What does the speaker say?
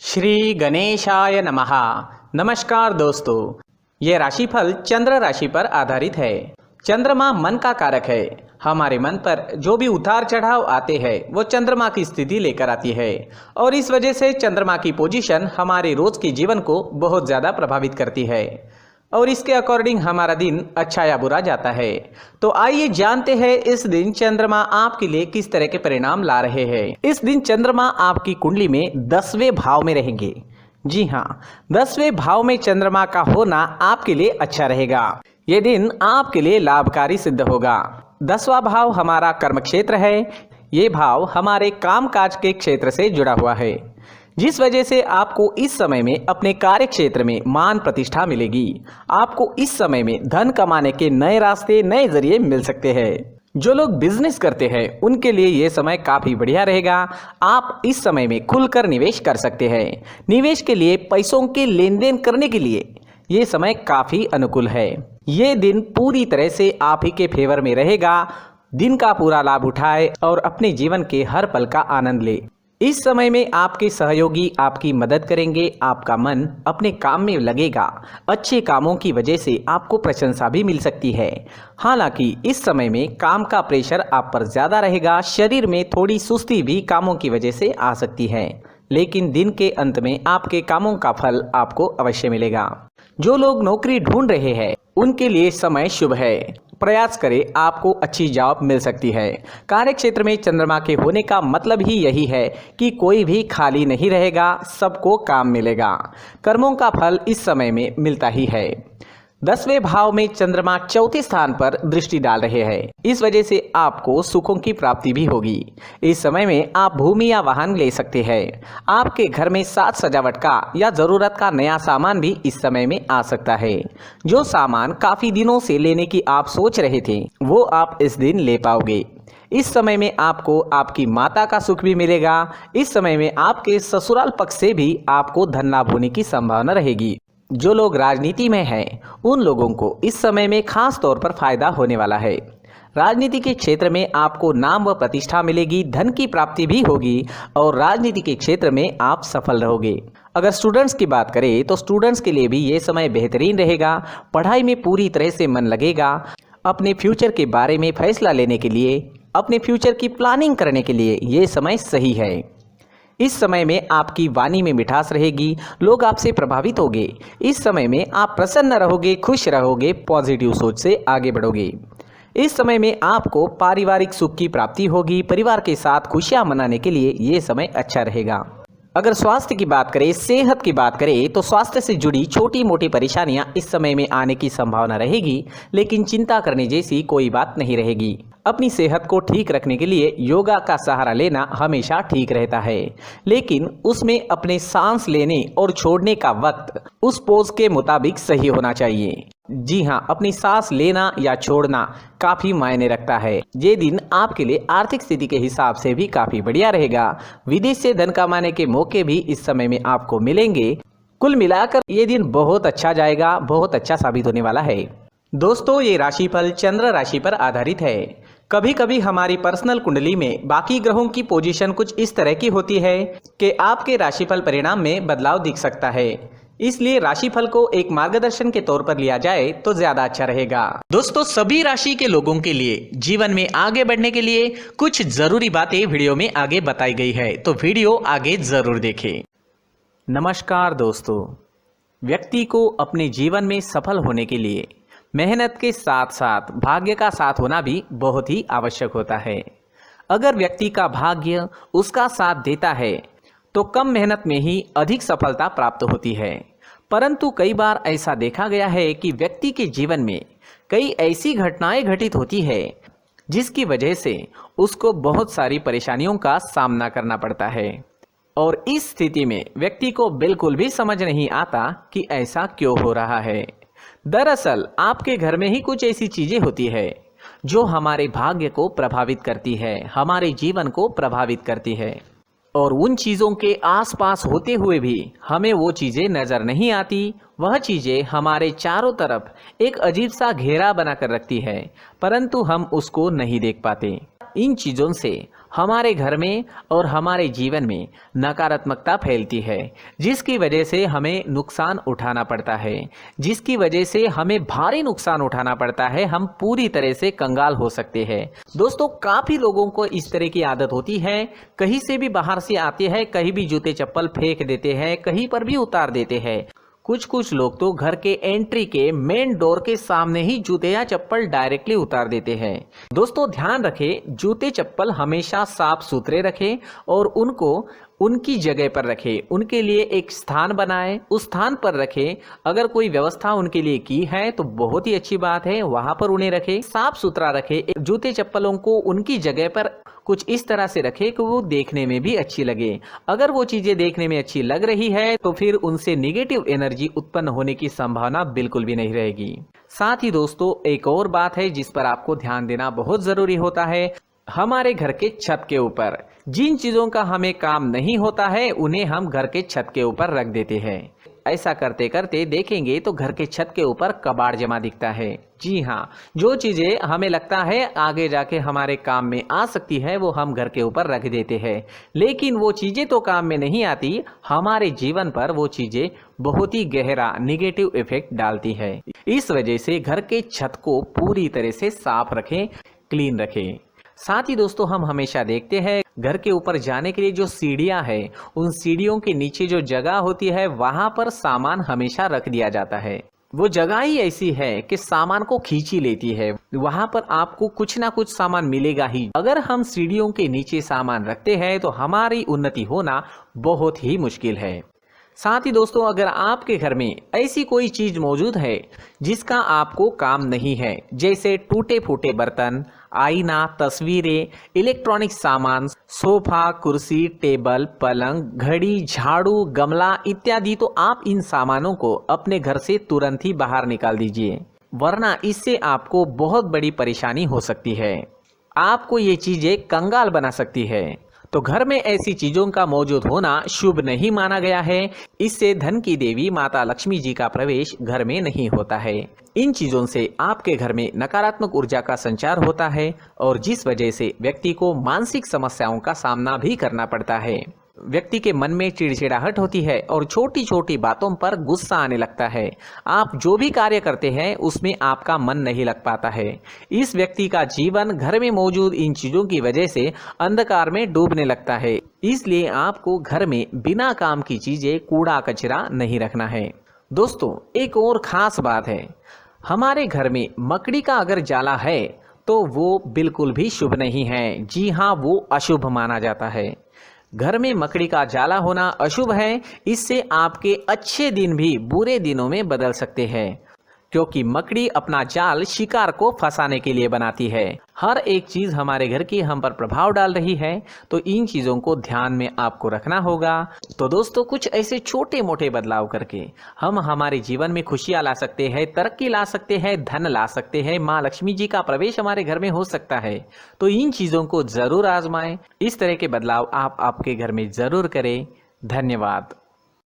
श्री गणेशाय नमः। नमस्कार दोस्तों, ये राशिफल चंद्र राशि पर आधारित है। चंद्रमा मन का कारक है। हमारे मन पर जो भी उतार चढ़ाव आते हैं वो चंद्रमा की स्थिति लेकर आती है और इस वजह से चंद्रमा की पोजीशन हमारे रोज के जीवन को बहुत ज़्यादा प्रभावित करती है और इसके अकॉर्डिंग हमारा दिन अच्छा या बुरा जाता है। तो आइए जानते हैं इस दिन चंद्रमा आपके लिए किस तरह के परिणाम ला रहे हैं। इस दिन चंद्रमा आपकी कुंडली में 10वें भाव में रहेंगे। जी हाँ, 10वें भाव में चंद्रमा का होना आपके लिए अच्छा रहेगा। ये दिन आपके लिए लाभकारी सिद्ध होगा। 10वां भाव हमारा कर्म क्षेत्र है। ये भाव हमारे कामकाज के क्षेत्र से जुड़ा हुआ है, जिस वजह से आपको इस समय में अपने कार्य क्षेत्र में मान प्रतिष्ठा मिलेगी। आपको इस समय में धन कमाने के नए रास्ते, नए जरिए मिल सकते हैं। जो लोग बिजनेस करते हैं उनके लिए ये समय काफ़ी बढ़िया रहेगा। आप इस समय में खुलकर निवेश कर सकते हैं। निवेश के लिए, पैसों के लेन देन करने के लिए ये समय काफ़ी अनुकूल है। ये दिन पूरी तरह से आप ही के फेवर में रहेगा। दिन का पूरा लाभ उठाए और अपने जीवन के हर पल का आनंद ले। इस समय में आपके सहयोगी आपकी मदद करेंगे। आपका मन अपने काम में लगेगा। अच्छे कामों की वजह से आपको प्रशंसा भी मिल सकती है। हालांकि इस समय में काम का प्रेशर आप पर ज़्यादा रहेगा। शरीर में थोड़ी सुस्ती भी कामों की वजह से आ सकती है, लेकिन दिन के अंत में आपके कामों का फल आपको अवश्य मिलेगा। जो लोग नौकरी ढूंढ रहे हैं उनके लिए समय शुभ है। प्रयास करें, आपको अच्छी जॉब मिल सकती है। कार्य क्षेत्र में चंद्रमा के होने का मतलब ही यही है कि कोई भी खाली नहीं रहेगा, सबको काम मिलेगा। कर्मों का फल इस समय में मिलता ही है। 10वें भाव में चंद्रमा चौथे स्थान पर दृष्टि डाल रहे हैं। इस वजह से आपको सुखों की प्राप्ति भी होगी। इस समय में आप भूमि या वाहन ले सकते हैं। आपके घर में साज सजावट का या ज़रूरत का नया सामान भी इस समय में आ सकता है। जो सामान काफ़ी दिनों से लेने की आप सोच रहे थे वो आप इस दिन ले पाओगे। इस समय में आपको आपकी माता का सुख भी मिलेगा। इस समय में आपके ससुराल पक्ष से भी आपको धन लाभ होने की संभावना रहेगी। जो लोग राजनीति में हैं उन लोगों को इस समय में खास तौर पर फायदा होने वाला है। राजनीति के क्षेत्र में आपको नाम व प्रतिष्ठा मिलेगी, धन की प्राप्ति भी होगी और राजनीति के क्षेत्र में आप सफल रहोगे। अगर स्टूडेंट्स की बात करें तो स्टूडेंट्स के लिए भी ये समय बेहतरीन रहेगा। पढ़ाई में पूरी तरह से मन लगेगा। अपने फ्यूचर के बारे में फैसला लेने के लिए, अपने फ्यूचर की प्लानिंग करने के लिए ये समय सही है। इस समय में आपकी वाणी में मिठास रहेगी। लोग आपसे प्रभावित होंगे। इस समय में आप प्रसन्न रहोगे, खुश रहोगे, पॉजिटिव सोच से आगे बढ़ोगे। इस समय में आपको पारिवारिक सुख की प्राप्ति होगी। परिवार के साथ खुशियां मनाने के लिए ये समय अच्छा रहेगा। अगर स्वास्थ्य की बात करें, सेहत की बात करें तो स्वास्थ्य से जुड़ी छोटी मोटी परेशानियां इस समय में आने की संभावना रहेगी, लेकिन चिंता करने जैसी कोई बात नहीं रहेगी। अपनी सेहत को ठीक रखने के लिए योगा का सहारा लेना हमेशा ठीक रहता है, लेकिन उसमें अपने सांस लेने और छोड़ने का वक्त उस पोज के मुताबिक सही होना चाहिए। जी हाँ, अपनी सांस लेना या छोड़ना काफ़ी मायने रखता है। ये दिन आपके लिए आर्थिक स्थिति के हिसाब से भी काफ़ी बढ़िया रहेगा। विदेश से धन कमाने के मौके भी इस समय में आपको मिलेंगे। कुल मिलाकर ये दिन बहुत अच्छा जाएगा, बहुत अच्छा साबित होने वाला है। दोस्तों, ये राशिफल चंद्र राशि पर आधारित है। कभी कभी हमारी पर्सनल कुंडली में बाकी ग्रहों की पोजीशन कुछ इस तरह की होती है कि आपके राशिफल परिणाम में बदलाव दिख सकता है। इसलिए राशिफल को एक मार्गदर्शन के तौर पर लिया जाए तो ज्यादा अच्छा रहेगा। दोस्तों, सभी राशि के लोगों के लिए जीवन में आगे बढ़ने के लिए कुछ जरूरी बातें वीडियो में आगे बताई गई है, तो वीडियो आगे जरूर देखें। नमस्कार दोस्तों, व्यक्ति को अपने जीवन में सफल होने के लिए मेहनत के साथ साथ भाग्य का साथ होना भी बहुत ही आवश्यक होता है। अगर व्यक्ति का भाग्य उसका साथ देता है तो कम मेहनत में ही अधिक सफलता प्राप्त होती है। परंतु कई बार ऐसा देखा गया है कि व्यक्ति के जीवन में कई ऐसी घटनाएं घटित होती है जिसकी वजह से उसको बहुत सारी परेशानियों का सामना करना पड़ता है और इस स्थिति में व्यक्ति को बिल्कुल भी समझ नहीं आता कि ऐसा क्यों हो रहा है। दरअसल आपके घर में ही कुछ ऐसी चीजें होती है जो हमारे भाग्य को प्रभावित करती है, हमारे जीवन को प्रभावित करती है और उन चीज़ों के आसपास होते हुए भी हमें वो चीज़ें नज़र नहीं आती। वह चीज़ें हमारे चारों तरफ एक अजीब सा घेरा बनाकर रखती है, परंतु हम उसको नहीं देख पाते। इन चीज़ों से हमारे घर में और हमारे जीवन में नकारात्मकता फैलती है, जिसकी वजह से हमें नुकसान उठाना पड़ता है, जिसकी वजह से हमें भारी नुकसान उठाना पड़ता है। हम पूरी तरह से कंगाल हो सकते हैं। दोस्तों, काफ़ी लोगों को इस तरह की आदत होती है, कहीं से भी बाहर से आते हैं, कहीं भी जूते चप्पल फेंक देते हैं, कहीं पर भी उतार देते हैं। कुछ लोग तो घर के एंट्री के मेन डोर के सामने ही जूते या चप्पल डायरेक्टली उतार देते हैं। दोस्तों, ध्यान रखें, जूते चप्पल हमेशा साफ सुथरे रखें और उनको उनकी जगह पर रखें। उनके लिए एक स्थान बनाएं, उस स्थान पर रखें। अगर कोई व्यवस्था उनके लिए की है तो बहुत ही अच्छी बात है, वहां पर उन्हें रखें, साफ सुथरा रखें। जूते चप्पलों को उनकी जगह पर कुछ इस तरह से रखें कि वो देखने में भी अच्छी लगे। अगर वो चीजें देखने में अच्छी लग रही है तो फिर उनसे निगेटिव एनर्जी उत्पन्न होने की संभावना बिल्कुल भी नहीं रहेगी। साथ ही दोस्तों, एक और बात है जिस पर आपको ध्यान देना बहुत जरूरी होता है। हमारे घर के छत के ऊपर जिन चीजों का हमें काम नहीं होता है उन्हें हम घर के छत के ऊपर रख देते हैं। ऐसा करते करते देखेंगे तो घर के छत के ऊपर कबाड़ जमा दिखता है। जी हाँ, जो चीजें हमें लगता है आगे जाके हमारे काम में आ सकती है वो हम घर के ऊपर रख देते हैं, लेकिन वो चीजें तो काम में नहीं आती, हमारे जीवन पर वो चीजें बहुत ही गहरा निगेटिव इफेक्ट डालती है। इस वजह से घर के छत को पूरी तरह से साफ रखें, क्लीन रखें। साथ ही दोस्तों, हम हमेशा देखते हैं घर के ऊपर जाने के लिए जो सीढ़ियां हैं, उन सीढ़ियों के नीचे जो जगह होती है वहां पर सामान हमेशा रख दिया जाता है। वो जगह ही ऐसी है कि सामान को खींच ही लेती है, वहां पर आपको कुछ ना कुछ सामान मिलेगा ही। अगर हम सीढ़ियों के नीचे सामान रखते हैं तो हमारी उन्नति होना बहुत ही मुश्किल है। साथ ही दोस्तों, अगर आपके घर में ऐसी कोई चीज मौजूद है जिसका आपको काम नहीं है, जैसे टूटे फूटे बर्तन, आईना, तस्वीरें, इलेक्ट्रॉनिक सामान, सोफा, कुर्सी, टेबल, पलंग, घड़ी, झाड़ू, गमला इत्यादि, तो आप इन सामानों को अपने घर से तुरंत ही बाहर निकाल दीजिए, वरना इससे आपको बहुत बड़ी परेशानी हो सकती है। आपको ये चीजें कंगाल बना सकती है। तो घर में ऐसी चीजों का मौजूद होना शुभ नहीं माना गया है। इससे धन की देवी माता लक्ष्मी जी का प्रवेश घर में नहीं होता है। इन चीजों से आपके घर में नकारात्मक ऊर्जा का संचार होता है और जिस वजह से व्यक्ति को मानसिक समस्याओं का सामना भी करना पड़ता है। व्यक्ति के मन में चिड़चिड़ाहट होती है और छोटी छोटी बातों पर गुस्सा आने लगता है। आप जो भी कार्य करते हैं उसमें आपका मन नहीं लग पाता है। इस व्यक्ति का जीवन घर में मौजूद इन चीजों की वजह से अंधकार में डूबने लगता है। इसलिए आपको घर में बिना काम की चीजें, कूड़ा कचरा नहीं रखना है। दोस्तों, एक और खास बात है, हमारे घर में मकड़ी का अगर जाला है तो वो बिल्कुल भी शुभ नहीं है। जी हाँ, वो अशुभ माना जाता है। घर में मकड़ी का जाला होना अशुभ है। इससे आपके अच्छे दिन भी बुरे दिनों में बदल सकते हैं, क्योंकि मकड़ी अपना जाल शिकार को फंसाने के लिए बनाती है। हर एक चीज हमारे घर की हम पर प्रभाव डाल रही है, तो इन चीजों को ध्यान में आपको रखना होगा। तो दोस्तों, कुछ ऐसे छोटे मोटे बदलाव करके हम हमारे जीवन में खुशियां ला सकते हैं, तरक्की ला सकते हैं, धन ला सकते हैं, माँ लक्ष्मी जी का प्रवेश हमारे घर में हो सकता है। तो इन चीजों को जरूर आजमाएं। इस तरह के बदलाव आप आपके घर में जरूर करें। धन्यवाद।